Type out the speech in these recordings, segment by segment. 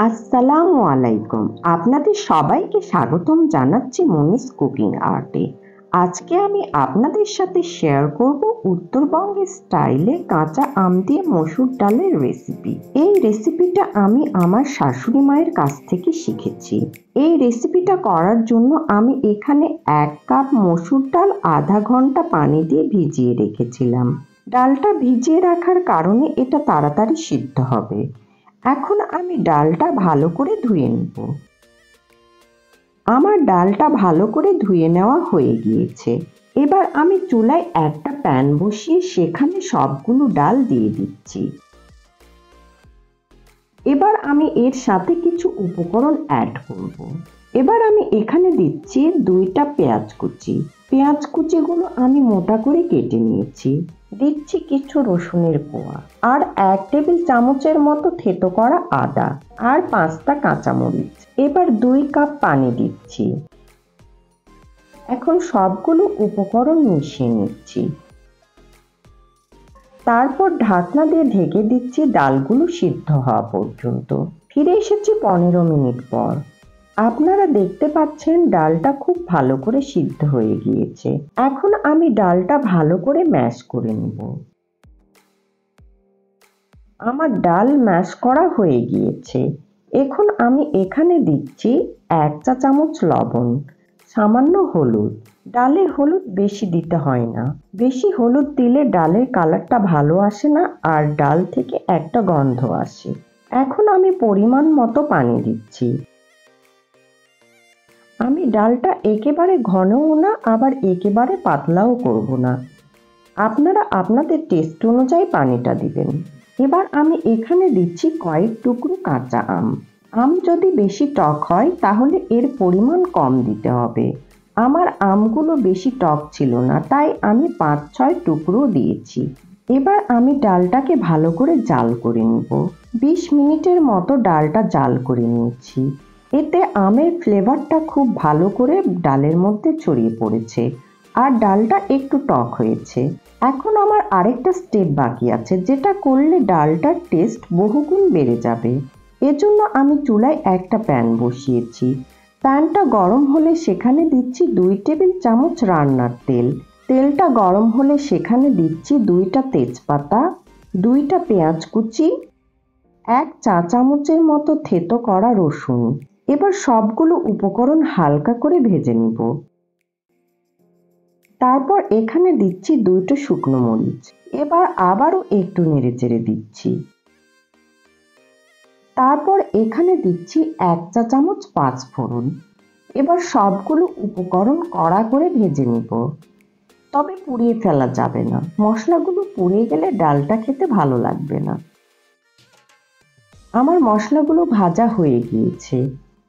আসসালামু আলাইকুম। আপনাদের সবাইকে স্বাগতম জানাচ্ছি মনিস কুকিং আর্টে। আজকে আমি আপনাদের সাথে শেয়ার করব উত্তরবঙ্গের স্টাইলে কাঁচা আম দিয়ে মসুর ডালের রেসিপি। এই রেসিপিটা আমি আমার শাশুড়ি মায়ের কাছ থেকে শিখেছি। এই রেসিপিটা করার জন্য আমি এখানে 1 কাপ মসুর ডাল আধা ঘন্টা পানি দিয়ে ভিজিয়ে রেখেছিলাম। ডালটা ভিজিয়ে রাখার কারণে এটা তাড়াতাড়ি সিদ্ধ হবে। এখন আমি ডালটা ভালো করে ধুয়ে নেব। আমার ডালটা ভালো করে ধুয়ে নেওয়া হয়ে গিয়েছে। এবার আমি চুলায় একটা প্যান বসিয়ে সেখানে সবগুলো ডাল দিয়ে দিচ্ছি। এবার আমি এর সাথে কিছু উপকরণ অ্যাড করব। এবার আমি এখানে দিচ্ছি 2টা পেঁয়াজ কুচি। পেঁয়াজ কুচিগুলো আমি মোটা করে কেটে নিয়েছি। দিচ্ছি কিছু রসুনের কোয়া আর 1 টেবিল চামচের মতো থেতো করা আদা আর 5টা কাঁচামরিচ। এবার 2 কাপ পানি দিচ্ছি। এখন সবগুলো উপকরণ মিশিয়ে নিচ্ছি। তারপর ঢাকনা দিয়ে ঢেকে দিচ্ছি ডালগুলো সিদ্ধ হওয়া পর্যন্ত। ফিরে এসেছি 15 মিনিট পর। আপনারা দেখতে পাচ্ছেন ডালটা খুব ভালো করে সিদ্ধ হয়ে গিয়েছে। এখন আমি ডালটা ভালো করে ম্যাশ করে নেব। আমার ডাল ম্যাশ করা হয়ে গিয়েছে। এখন আমি এখানে দিচ্ছি 1 চা চামচ লবণ, সামান্য হলুদ। ডালে হলুদ বেশি দিতে হয় না। বেশি হলুদ দিলে ডালের কালারটা ভালো আসে না আর ডাল থেকে একটা গন্ধ আসে। এখন আমি পরিমাণ মতো পানি দিচ্ছি। আমি ডালটা একেবারে ঘনও না আবার একেবারে পাতলাও করব না। আপনারা আপনাদের টেস্ট অনুযায়ী পানিটা দিবেন। এবার আমি এখানে দিচ্ছি কয়েক টুকরো কাঁচা আম। আম যদি বেশি টক হয় তাহলে এর পরিমাণ কম দিতে হবে। আমার আমগুলো বেশি টক ছিল না তাই আমি 5-6 টুকরো দিয়েছি। এবার আমি ডালটাকে ভালো করে জাল করে নিব। 20 মিনিটের মতো ডালটা জাল করে নিয়েছি। এতে আমের ফ্লেভারটা খুব ভালো করে ডালের মধ্যে ছড়িয়ে পড়েছে আর ডালটা একটু টক হয়েছে। এখন আমার আরেকটা স্টেপ বাকি আছে যেটা করলে ডালটার টেস্ট বহুগুণ বেড়ে যাবে। এজন্য আমি চুলায় একটা প্যান বসিয়েছি। প্যানটা গরম হলে সেখানে দিচ্ছি 2 টেবিল চামচ রান্নার তেল। তেলটা গরম হলে সেখানে দিচ্ছি 2টা তেজপাতা, 2টা পেঁয়াজ কুচি, 1 চা চামচের মতো থেতো করা রসুন। এবার সবগুলো উপকরণ হালকা করে ভেজে নিব। তারপর এখানে দিচ্ছি 2টো শুকনো মরিচ। এবার আবারও একটু নেড়েচেড়ে দিচ্ছি। তারপর এখানে দিচ্ছি 1 চা চামচ 5 ফোড়ন। এবার সবগুলো উপকরণ কড়া করে ভেজে নিব। তবে পুড়িয়ে ফেলা যাবে না। মশলাগুলো পুড়ে গেলে ডালটা খেতে ভালো লাগবে না। আমার মশলাগুলো ভাজা হয়ে গিয়েছে।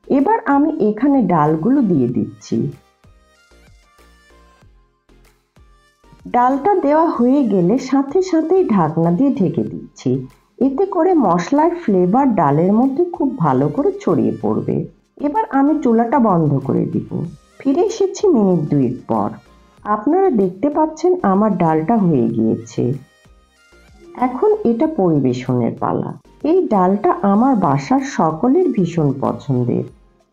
এবার আমি এখানে ডালগুলো দিয়ে দিচ্ছি। ডালটা দেওয়া হয়ে গেলে সাথে সাথেই ঢাকনা দিয়ে ঢেকে দিচ্ছি। এতে করে মশলার ফ্লেভার ডালের মধ্যে খুব ভালো করে ছড়িয়ে পড়বে। এবার আমি চুলাটা বন্ধ করে দিব। ফিরে এসেছি মিনিট 2 পর। আপনারা দেখতে পাচ্ছেন আমার ডালটা হয়ে গিয়েছে। এখন এটা পরিবেশনের পালা। এই ডালটা আমার বাসার সকলের ভীষণ পছন্দের।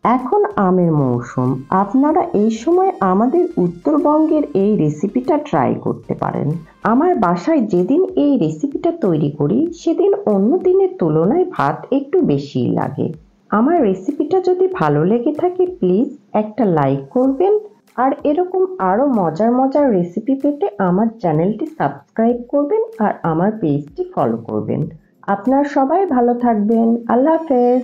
এখন আমের মৌসুম। আপনারা এই সময় আমাদের উত্তরবঙ্গের এই রেসিপিটা ট্রাই করতে পারেন। আমার বাসায় যেদিন এই রেসিপিটা তৈরি করি সেদিন অন্য দিনের তুলনায় ভাত একটু বেশিই লাগে। আমার রেসিপিটা যদি ভালো লেগে থাকে প্লিজ একটা লাইক করবেন আর এরকম আরও মজার মজার রেসিপি পেতে আমার চ্যানেলটি সাবস্ক্রাইব করবেন আর আমার পেজটি ফলো করবেন। আপনারা সবাই ভালো থাকবেন। আল্লাহ হাফেজ।